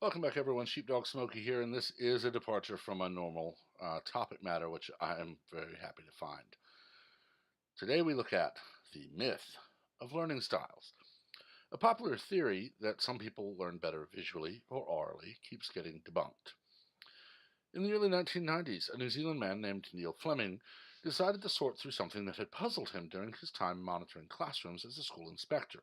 Welcome back, everyone. Sheepdog Smokey here, and this is a departure from a normal topic matter, which I am very happy to find. Today we look at the myth of learning styles. A popular theory that some people learn better visually or orally keeps getting debunked. In the early 1990s, a New Zealand man named Neil Fleming decided to sort through something that had puzzled him during his time monitoring classrooms as a school inspector.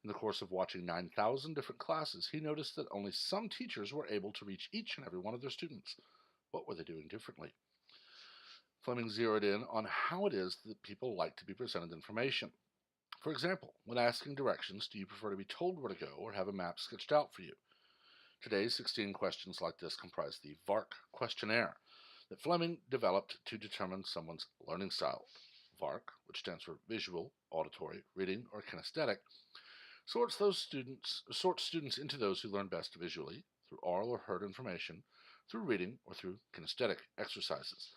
In the course of watching 9,000 different classes, he noticed that only some teachers were able to reach each and every one of their students. What were they doing differently? Fleming zeroed in on how it is that people like to be presented information. For example, when asking directions, do you prefer to be told where to go or have a map sketched out for you? Today's 16 questions like this comprise the VARK questionnaire that Fleming developed to determine someone's learning style. VARK, which stands for visual, auditory, reading, or kinesthetic, sorts students into those who learn best visually, through oral or heard information, through reading, or through kinesthetic exercises.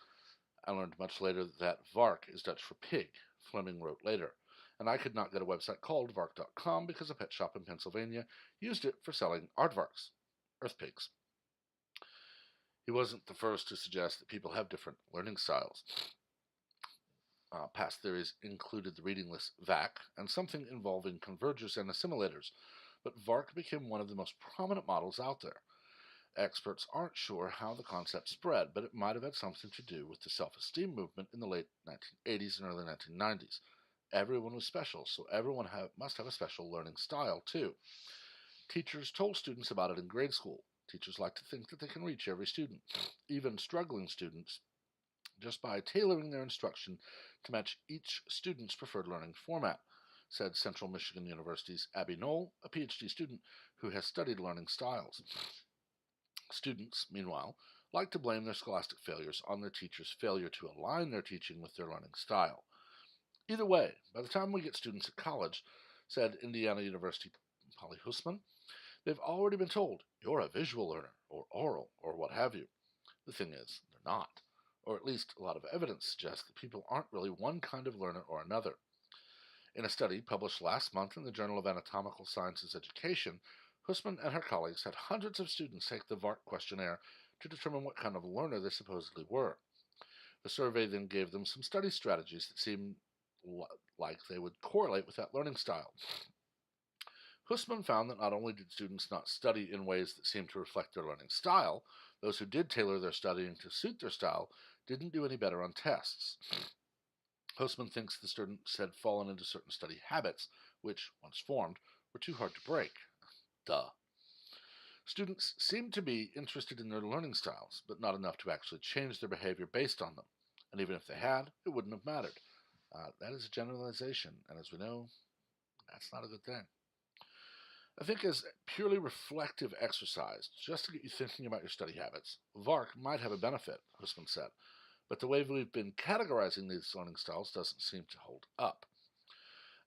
I learned much later that VARK is Dutch for pig, Fleming wrote later, and I could not get a website called vark.com because a pet shop in Pennsylvania used it for selling aardvarks, earth pigs. He wasn't the first to suggest that people have different learning styles. Past theories included the reading list VAC and something involving convergers and assimilators, but VARK became one of the most prominent models out there. Experts aren't sure how the concept spread, but it might have had something to do with the self-esteem movement in the late 1980s and early 1990s. Everyone was special, so everyone must have a special learning style, too. Teachers told students about it in grade school. Teachers like to think that they can reach every student, even struggling students, just by tailoring their instruction to match each student's preferred learning format, said Central Michigan University's Abby Knoll, a PhD student who has studied learning styles. Students, meanwhile, like to blame their scholastic failures on their teachers' failure to align their teaching with their learning style. Either way, by the time we get students at college, said Indiana University Polly Hussman, they've already been told, you're a visual learner, or oral, or what have you. The thing is, they're not. Or at least a lot of evidence suggests that people aren't really one kind of learner or another. In a study published last month in the Journal of Anatomical Sciences Education, Hussman and her colleagues had hundreds of students take the VARK questionnaire to determine what kind of learner they supposedly were. The survey then gave them some study strategies that seemed like they would correlate with that learning style. Hussman found that not only did students not study in ways that seemed to reflect their learning style, those who did tailor their studying to suit their style didn't do any better on tests. Hussman thinks the students had fallen into certain study habits, which, once formed, were too hard to break. Duh. Students seemed to be interested in their learning styles, but not enough to actually change their behavior based on them. And even if they had, it wouldn't have mattered. That is a generalization, and as we know, that's not a good thing. I think as purely reflective exercise, just to get you thinking about your study habits, VARK might have a benefit, Hussman said, but the way we've been categorizing these learning styles doesn't seem to hold up.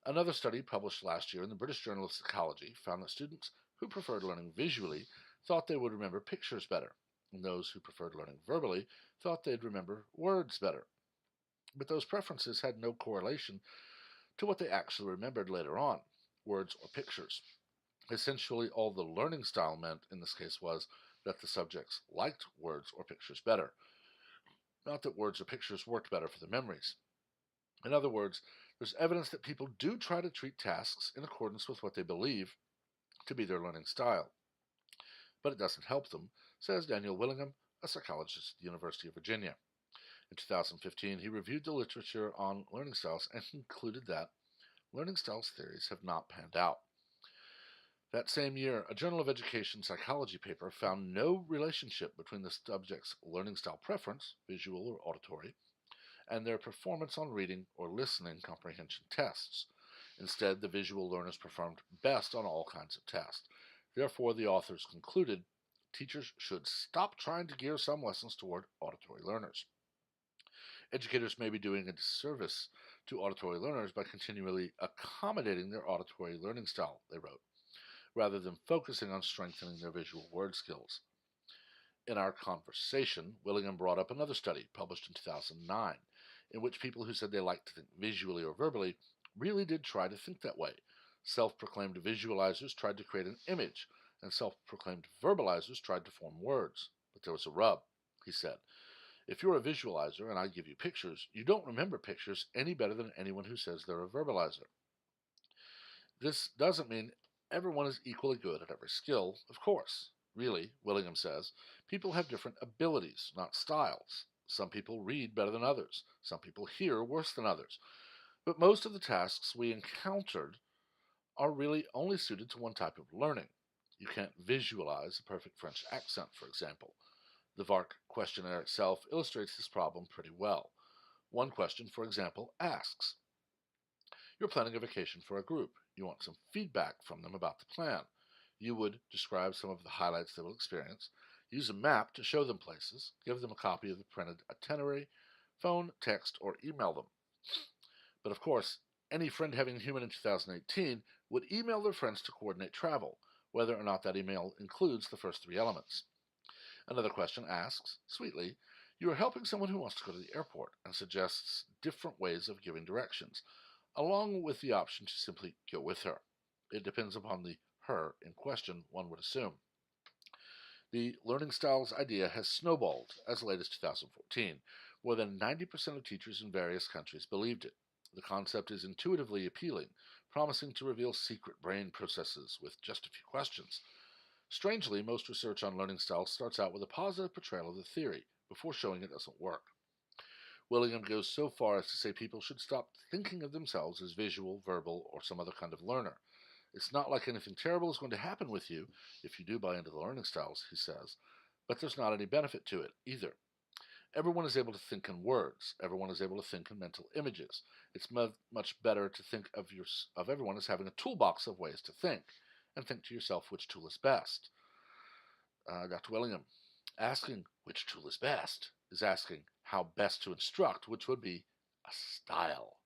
Another study published last year in the British Journal of Psychology found that students who preferred learning visually thought they would remember pictures better, and those who preferred learning verbally thought they'd remember words better. But those preferences had no correlation to what they actually remembered later on, words or pictures. Essentially, all the learning style meant in this case was that the subjects liked words or pictures better, not that words or pictures worked better for their memories. In other words, there's evidence that people do try to treat tasks in accordance with what they believe to be their learning style. But it doesn't help them, says Daniel Willingham, a psychologist at the University of Virginia. In 2015, he reviewed the literature on learning styles and concluded that learning styles theories have not panned out. That same year, a Journal of Education Psychology paper found no relationship between the subject's learning style preference, visual or auditory, and their performance on reading or listening comprehension tests. Instead, the visual learners performed best on all kinds of tests. Therefore, the authors concluded teachers should stop trying to gear some lessons toward auditory learners. Educators may be doing a disservice to auditory learners by continually accommodating their auditory learning style, they wrote, rather than focusing on strengthening their visual word skills. In our conversation, Willingham brought up another study published in 2009, in which people who said they liked to think visually or verbally really did try to think that way. Self-proclaimed visualizers tried to create an image, and self-proclaimed verbalizers tried to form words. But there was a rub, he said. If you're a visualizer and I give you pictures, you don't remember pictures any better than anyone who says they're a verbalizer. This doesn't mean everyone is equally good at every skill, of course. Really, Willingham says, people have different abilities, not styles. Some people read better than others. Some people hear worse than others. But most of the tasks we encountered are really only suited to one type of learning. You can't visualize a perfect French accent, for example. The VARK questionnaire itself illustrates this problem pretty well. One question, for example, asks, you're planning a vacation for a group. You want some feedback from them about the plan. You would describe some of the highlights they will experience, use a map to show them places, give them a copy of the printed itinerary, phone, text, or email them. But of course, any friend-having human in 2018 would email their friends to coordinate travel, whether or not that email includes the first three elements. Another question asks, sweetly, you are helping someone who wants to go to the airport and suggests different ways of giving directions, along with the option to simply go with her. It depends upon the her in question, one would assume. The learning styles idea has snowballed as late as 2014. More than 90% of teachers in various countries believed it. The concept is intuitively appealing, promising to reveal secret brain processes with just a few questions. Strangely, most research on learning styles starts out with a positive portrayal of the theory, before showing it doesn't work. Willingham goes so far as to say people should stop thinking of themselves as visual, verbal, or some other kind of learner. It's not like anything terrible is going to happen with you if you do buy into the learning styles, he says, but there's not any benefit to it either. Everyone is able to think in words. Everyone is able to think in mental images. It's much better to think of everyone as having a toolbox of ways to think, and think to yourself which tool is best. Dr. Willingham, asking which tool is best is asking how best to instruct, which would be a style.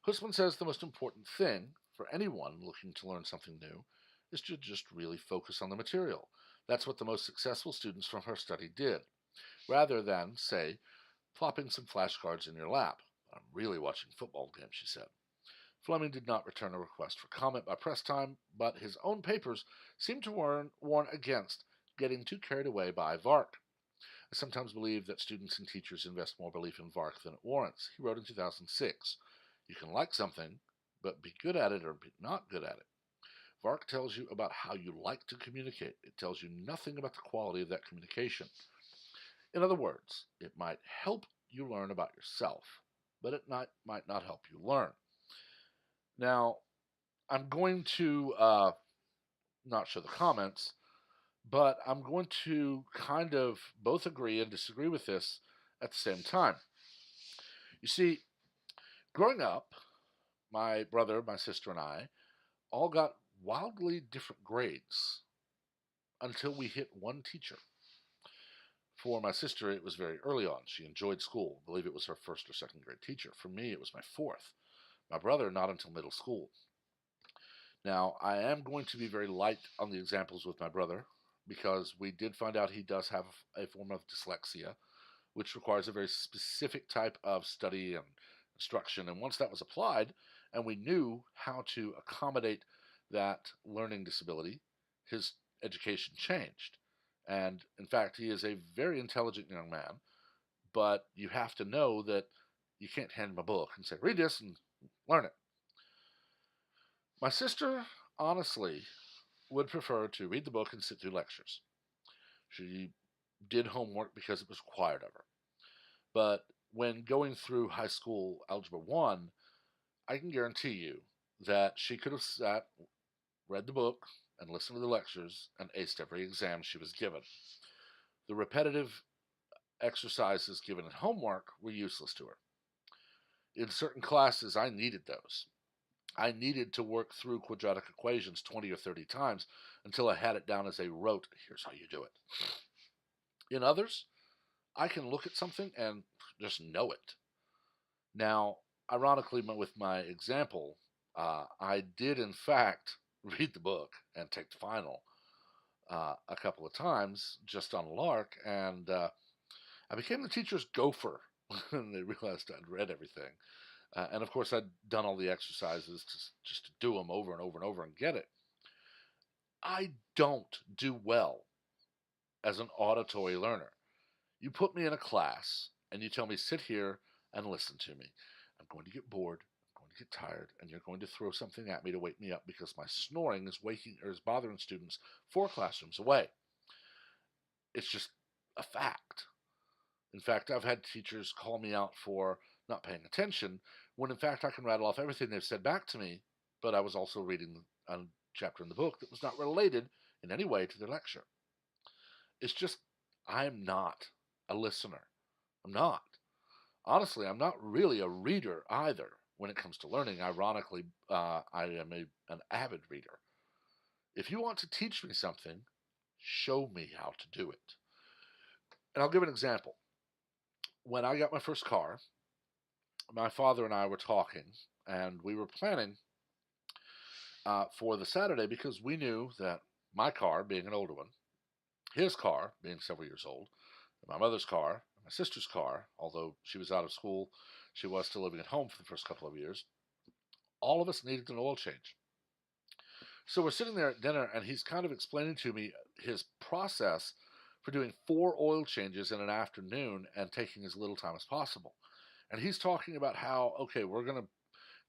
Hussman says the most important thing for anyone looking to learn something new is to just really focus on the material. That's what the most successful students from her study did, rather than, say, plopping some flashcards in your lap. I'm really watching football games, she said. Fleming did not return a request for comment by press time, but his own papers seemed to warn against getting too carried away by VARK. I sometimes believe that students and teachers invest more belief in VARK than it warrants, he wrote in 2006. You can like something, but be good at it or be not good at it. VARK tells you about how you like to communicate. It tells you nothing about the quality of that communication. In other words, it might help you learn about yourself, but it might not help you learn. Now, I'm going to not show the comments, but I'm going to kind of both agree and disagree with this at the same time. You see, growing up, my brother, my sister, and I all got wildly different grades until we hit one teacher. For my sister, it was very early on. She enjoyed school. I believe it was her first or second grade teacher. For me, it was my fourth. My brother, not until middle school. Now, I am going to be very light on the examples with my brother because we did find out he does have a form of dyslexia, which requires a very specific type of study and instruction. And once that was applied and we knew how to accommodate that learning disability, his education changed. And in fact, he is a very intelligent young man, but you have to know that you can't hand him a book and say, read this and learn it. My sister, honestly, would prefer to read the book and sit through lectures. She did homework because it was required of her. But when going through high school Algebra 1, I can guarantee you that she could have sat, read the book, and listened to the lectures, and aced every exam she was given. The repetitive exercises given in homework were useless to her. In certain classes, I needed those. I needed to work through quadratic equations 20 or 30 times until I had it down as a rote, here's how you do it. In others, I can look at something and just know it. Now, ironically, with my example, I did in fact read the book and take the final a couple of times just on a lark, and I became the teacher's gopher when they realized I'd read everything. And of course, I'd done all the exercises just to do them over and over and over and get it. I don't do well as an auditory learner. You put me in a class and you tell me, sit here and listen to me. I'm going to get bored. I'm going to get tired, and you're going to throw something at me to wake me up because my snoring is waking or is bothering students 4 classrooms away. It's just a fact. In fact, I've had teachers call me out for not paying attention when in fact I can rattle off everything they've said back to me, but I was also reading a chapter in the book that was not related in any way to their lecture. It's just, I'm not a listener. I'm not. Honestly, I'm not really a reader either when it comes to learning. Ironically, I am an avid reader. If you want to teach me something, show me how to do it. And I'll give an example. When I got my first car, my father and I were talking, and we were planning for the Saturday because we knew that my car, being an older one, his car, being several years old, my mother's car, my sister's car, although she was out of school, she was still living at home for the first couple of years, all of us needed an oil change. So we're sitting there at dinner, and he's kind of explaining to me his process for doing 4 oil changes in an afternoon and taking as little time as possible. And he's talking about how, okay, we're going to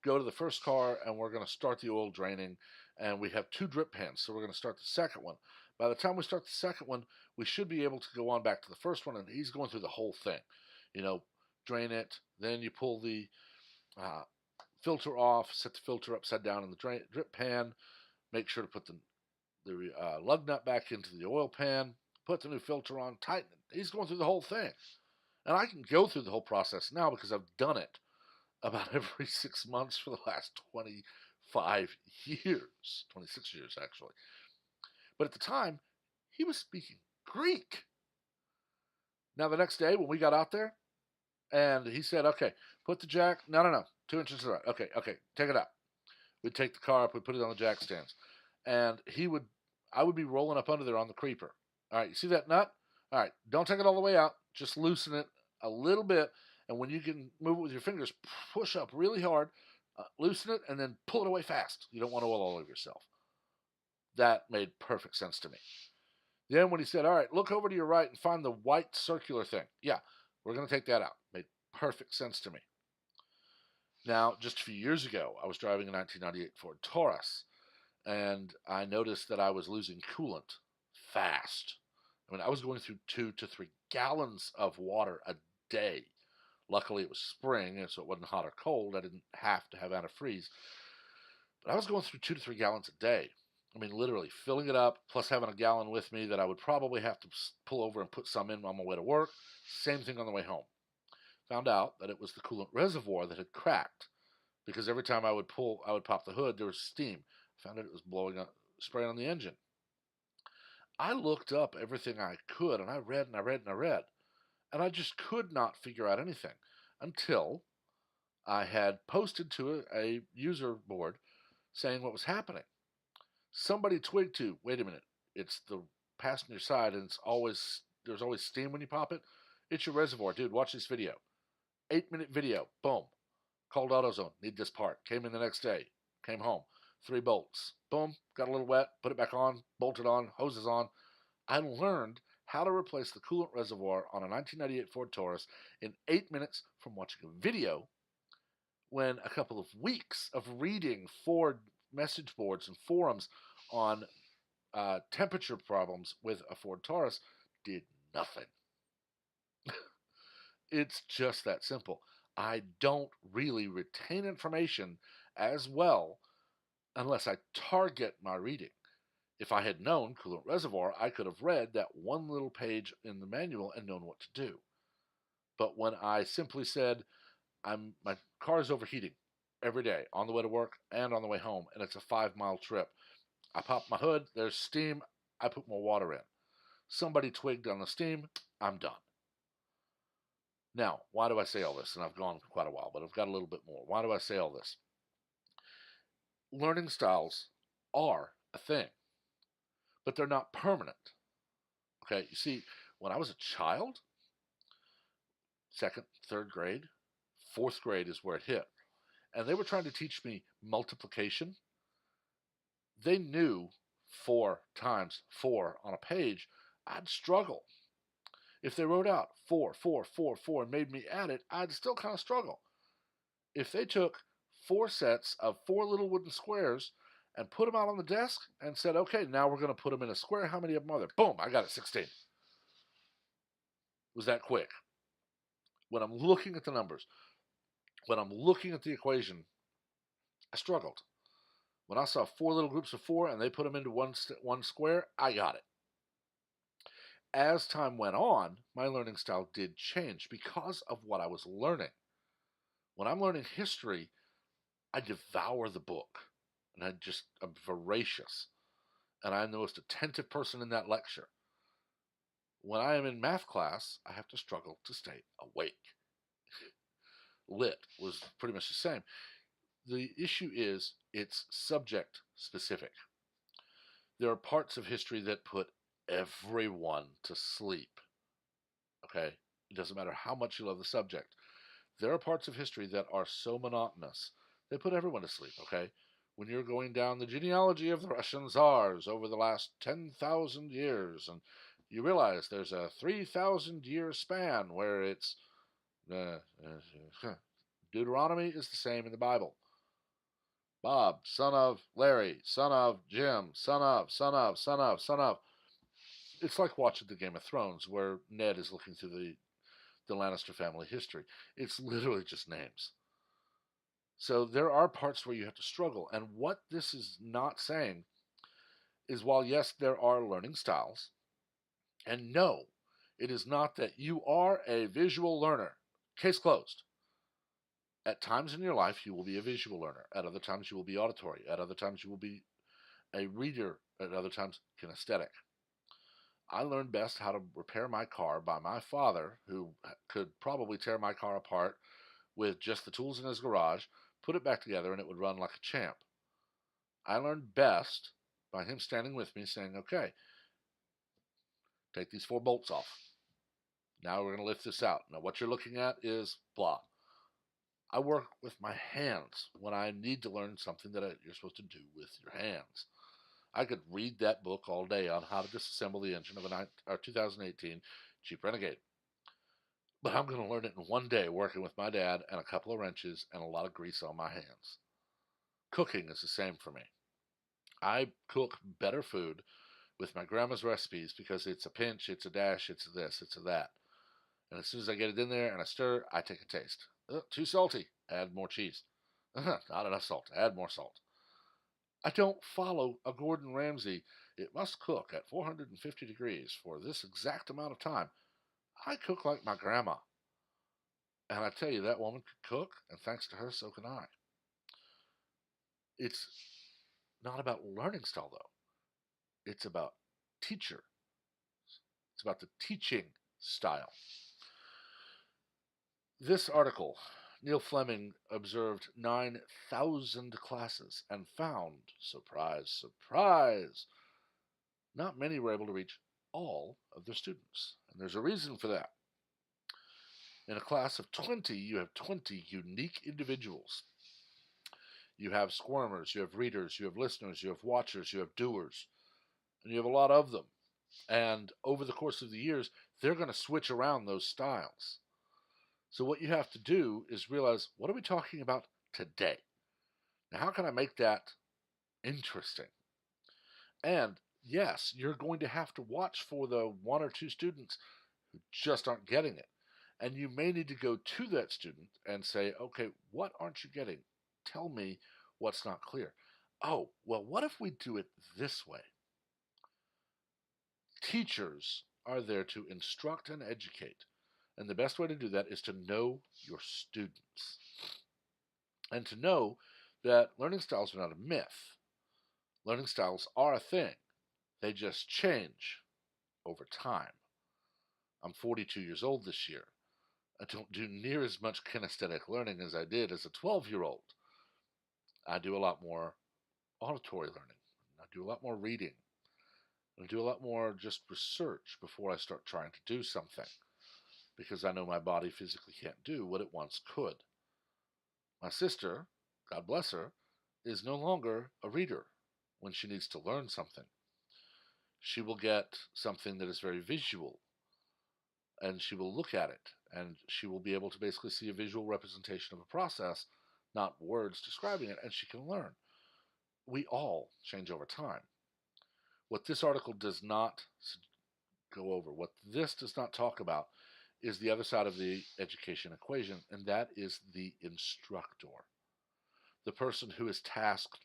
go to the first car and we're going to start the oil draining, and we have 2 drip pans, so we're going to start the second one. By the time we start the second one, we should be able to go on back to the first one, and he's going through the whole thing. Drain it, then you pull the filter off, set the filter upside down in the drip pan, make sure to put the lug nut back into the oil pan, put the new filter on, tighten it. He's going through the whole thing. And I can go through the whole process now because I've done it about every 6 months for the last 25 years, 26 years actually. But at the time, he was speaking Greek. Now, the next day when we got out there, and he said, okay, put the jack, no, 2 inches to the right. Okay, take it out. We'd take the car up, we'd put it on the jack stands. And I would be rolling up under there on the creeper. All right, you see that nut? All right, don't take it all the way out. Just loosen it a little bit. And when you can move it with your fingers, push up really hard, loosen it, and then pull it away fast. You don't want oil all over yourself. That made perfect sense to me. Then when he said, all right, look over to your right and find the white circular thing. Yeah, we're going to take that out. Made perfect sense to me. Now, just a few years ago, I was driving a 1998 Ford Taurus, and I noticed that I was losing coolant fast. I mean, I was going through 2 to 3 gallons of water a day. Luckily, it was spring, and so it wasn't hot or cold. I didn't have to have antifreeze. But I was going through 2 to 3 gallons a day. I mean, literally filling it up, plus having a gallon with me that I would probably have to pull over and put some in on my way to work. Same thing on the way home. Found out that it was the coolant reservoir that had cracked, because every time I would pop the hood, there was steam. Found out it was blowing up, spraying on the engine. I looked up everything I could, and I read and I read and I read, and I just could not figure out anything until I had posted to a user board saying what was happening. Somebody twigged to, wait a minute, it's the passenger side, and there's always steam when you pop it. It's your reservoir, dude. Watch this video. 8-minute video. Boom. Called AutoZone. Need this part. Came in the next day. Came home. 3 bolts. Boom. Got a little wet. Put it back on. Bolted on. Hoses on. I learned how to replace the coolant reservoir on a 1998 Ford Taurus in 8 minutes from watching a video, when a couple of weeks of reading Ford message boards and forums on temperature problems with a Ford Taurus did nothing. It's just that simple. I don't really retain information as well unless I target my reading. If I had known coolant reservoir, I could have read that one little page in the manual and known what to do. But when I simply said, my car is overheating every day on the way to work and on the way home, and it's a 5-mile trip, I pop my hood, there's steam, I put more water in. Somebody twigged on the steam, I'm done. Now, why do I say all this? And I've gone quite a while, but I've got a little bit more. Why do I say all this? Learning styles are a thing, but they're not permanent. Okay, you see, when I was a child, 2nd, 3rd grade, 4th grade is where it hit, and they were trying to teach me multiplication. They knew 4 times 4 on a page, I'd struggle. If they wrote out 4, 4, 4, 4 and made me add it, I'd still kind of struggle. If they took 4 sets of 4 little wooden squares and put them out on the desk and said, okay, now we're going to put them in a square, how many of them are there? Boom, I got it, 16. It was that quick. When I'm looking at the numbers, when I'm looking at the equation, I struggled. When I saw 4 little groups of 4 and they put them into one square, I got it. As time went on, my learning style did change because of what I was learning. When I'm learning history, I devour the book, and I'm voracious, and I'm the most attentive person in that lecture. When I am in math class, I have to struggle to stay awake. Lit was pretty much the same. The issue is it's subject specific. There are parts of history that put everyone to sleep. Okay? It doesn't matter how much you love the subject. There are parts of history that are so monotonous, they put everyone to sleep, okay? When you're going down the genealogy of the Russian Tsars over the last 10,000 years, and you realize there's a 3,000-year span where it's Deuteronomy is the same in the Bible. Bob, son of Larry, son of Jim, son of, son of, son of, son of. It's like watching the Game of Thrones where Ned is looking through the Lannister family history. It's literally just names. So there are parts where you have to struggle. And what this is not saying is while, yes, there are learning styles, and no, it is not that you are a visual learner. Case closed. At times in your life, you will be a visual learner. At other times, you will be auditory. At other times, you will be a reader. At other times, kinesthetic. I learned best how to repair my car by my father, who could probably tear my car apart with just the tools in his garage, put it back together, and it would run like a champ. I learned best by him standing with me saying, okay, take these 4 bolts off. Now we're going to lift this out. Now what you're looking at is blah. I work with my hands when I need to learn something that you're supposed to do with your hands. I could read that book all day on how to disassemble the engine of a 2018 Jeep Renegade. But I'm going to learn it in one day working with my dad and a couple of wrenches and a lot of grease on my hands. Cooking is the same for me. I cook better food with my grandma's recipes because it's a pinch, it's a dash, it's a this, it's a that. And as soon as I get it in there and I stir, I take a taste. Too salty, add more cheese. Not enough salt, add more salt. I don't follow a Gordon Ramsay. It must cook at 450 degrees for this exact amount of time. I cook like my grandma. And I tell you, that woman could cook, and thanks to her, so can I. It's not about learning style, though. It's about teacher. It's about the teaching style. This article, Neil Fleming observed 9,000 classes and found, surprise, surprise, not many were able to reach all of their students. And there's a reason for that. In a class of 20, you have 20 unique individuals. You have squirmers, you have readers, you have listeners, you have watchers, you have doers, and you have a lot of them. And over the course of the years, they're going to switch around those styles. So what you have to do is realize, what are we talking about today? Now, how can I make that interesting? And yes, you're going to have to watch for the 1 or 2 students who just aren't getting it. And you may need to go to that student and say, okay, what aren't you getting? Tell me what's not clear. Oh, well, what if we do it this way? Teachers are there to instruct and educate. And the best way to do that is to know your students. And to know that learning styles are not a myth. Learning styles are a thing. They just change over time. I'm 42 years old this year. I don't do near as much kinesthetic learning as I did as a 12-year-old. I do a lot more auditory learning. I do a lot more reading. I do a lot more just research before I start trying to do something, because I know my body physically can't do what it once could. My sister, God bless her, is no longer a reader when she needs to learn something. She will get something that is very visual, and she will look at it, and she will be able to basically see a visual representation of a process, not words describing it, and she can learn. We all change over time. What this article does not go over, what this does not talk about, is the other side of the education equation, and that is the instructor, the person who is tasked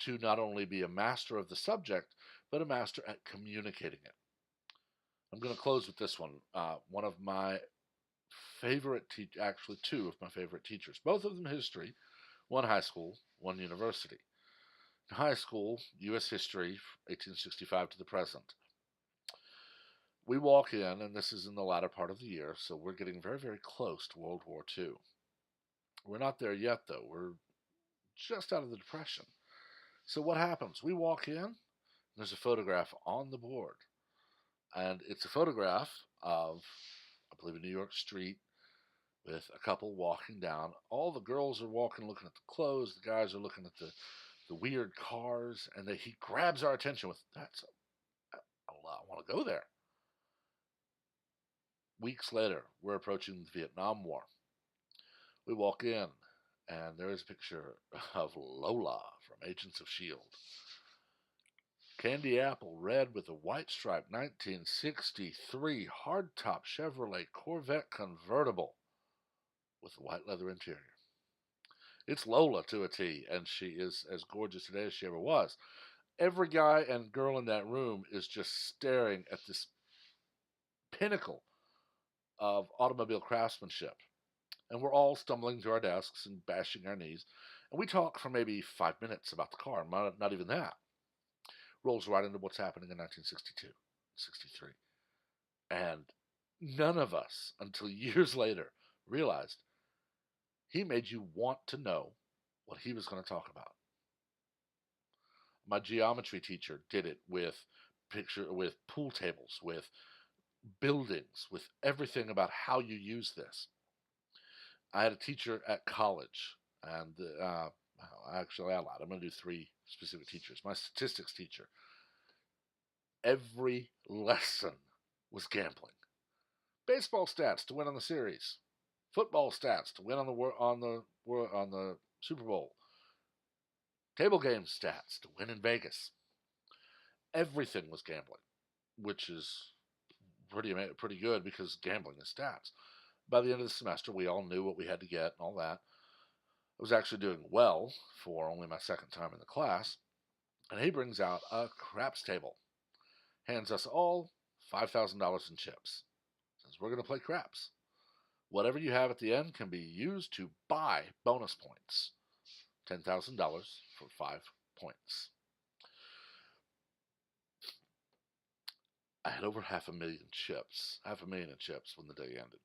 to not only be a master of the subject, but a master at communicating it. I'm going to close with this one. One of my favorite actually two of my favorite teachers, both of them history, one high school, one university. In high school, U.S. history, 1865 to the present. We walk in, and this is in the latter part of the year, so we're getting very, very close to World War II. We're not there yet, though. We're just out of the Depression. So what happens? We walk in, there's a photograph on the board, and it's a photograph of, I believe, a New York street with a couple walking down. All the girls are walking, looking at the clothes. The guys are looking at the weird cars, and he grabs our attention with, I want to go there. Weeks later, we're approaching the Vietnam War. We walk in, and there is a picture of Lola from Agents of S.H.I.E.L.D. Candy apple red with a white stripe, 1963 hardtop Chevrolet Corvette convertible with a white leather interior. It's Lola to a T, and she is as gorgeous today as she ever was. Every guy and girl in that room is just staring at this pinnacle of automobile craftsmanship. And we're all stumbling to our desks and bashing our knees. And we talk for maybe 5 minutes about the car, not even that. Rolls right into what's happening in 1962, 63. And none of us, until years later, realized he made you want to know what he was going to talk about. My geometry teacher did it with pool tables, with buildings, with everything about how you use this. I had a teacher at college, and actually I lied. I'm going to do 3 specific teachers. My statistics teacher. Every lesson was gambling. Baseball stats to win on the series. Football stats to win on the Super Bowl. Table game stats to win in Vegas. Everything was gambling, which is pretty good because gambling is stats. By the end of the semester, we all knew what we had to get and all that. I was actually doing well for only my second time in the class, and he brings out a craps table, hands us all $5,000 in chips. Says, we're going to play craps. Whatever you have at the end can be used to buy bonus points. $10,000 for 5 points. I had over half a million in chips when the day ended.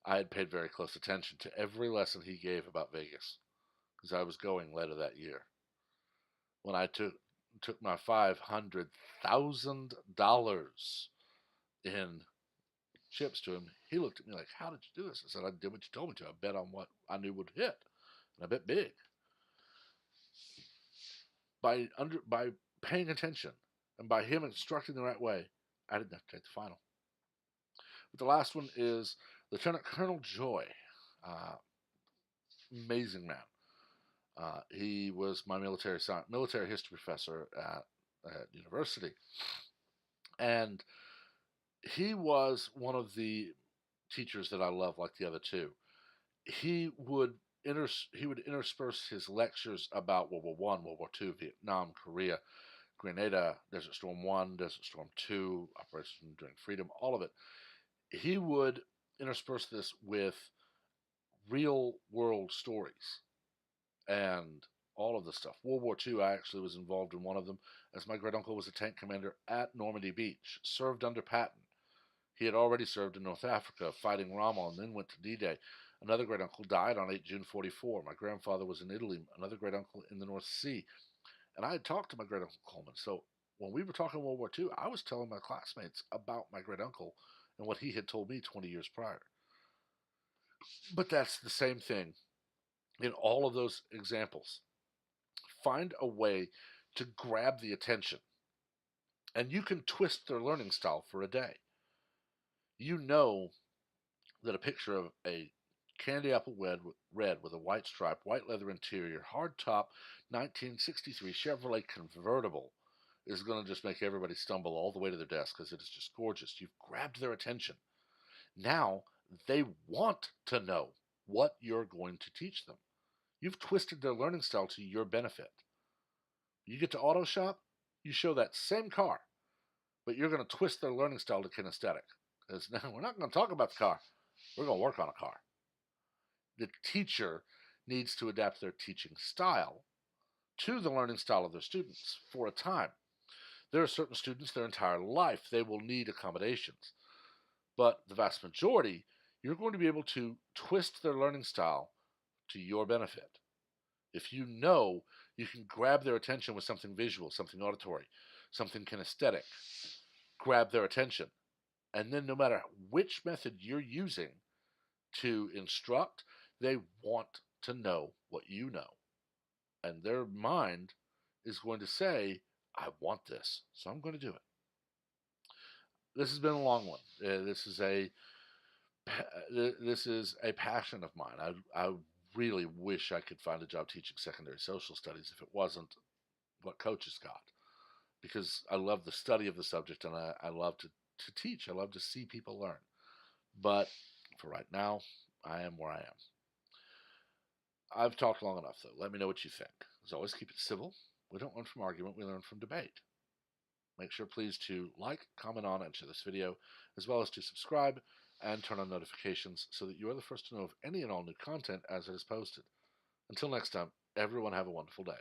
I had paid very close attention to every lesson he gave about Vegas because I was going later that year. When I took my $500,000 in chips to him, he looked at me like, how did you do this? I said, I did what you told me to. I bet on what I knew would hit, and I bet big. By paying attention and by him instructing the right way, I didn't have to take the final. But the last one is Lieutenant Colonel Joy. Amazing man. He was my military history professor at university, and he was one of the teachers that I love, like the other two. He would intersperse his lectures about World War I, World War II, Vietnam, Korea, Grenada, Desert Storm 1, Desert Storm 2, Operation Enduring Freedom, all of it. He would intersperse this with real world stories and all of the stuff. World War II, I actually was involved in one of them, as my great uncle was a tank commander at Normandy Beach, served under Patton. He had already served in North Africa fighting Rommel and then went to D-Day. Another great uncle died on 8 June 44. My grandfather was in Italy, another great uncle in the North Sea. And I had talked to my great uncle Coleman. So when we were talking World War II, I was telling my classmates about my great uncle and what he had told me 20 years prior. But that's the same thing in all of those examples. Find a way to grab the attention And you can twist their learning style for a day. You know that a picture of a candy apple red with a white stripe, white leather interior, hard top, 1963 Chevrolet convertible is going to just make everybody stumble all the way to their desk because it is just gorgeous. You've grabbed their attention. Now they want to know what you're going to teach them. You've twisted their learning style to your benefit. You get to auto shop, you show that same car, but you're going to twist their learning style to kinesthetic. Because now we're not going to talk about the car. We're going to work on a car. The teacher needs to adapt their teaching style to the learning style of their students for a time. There are certain students their entire life they will need accommodations. But the vast majority, you're going to be able to twist their learning style to your benefit. If you know you can grab their attention with something visual, something auditory, something kinesthetic, grab their attention. And then no matter which method you're using to instruct, they want to know what you know. And their mind is going to say, I want this, so I'm going to do it. This has been a long one. This is a passion of mine. I really wish I could find a job teaching secondary social studies if it wasn't what coaches got, because I love the study of the subject and I love to teach. I love to see people learn. But for right now, I am where I am. I've talked long enough, though. Let me know what you think. As always, keep it civil. We don't learn from argument, we learn from debate. Make sure, please, to like, comment on, and share this video, as well as to subscribe and turn on notifications so that you are the first to know of any and all new content as it is posted. Until next time, everyone have a wonderful day.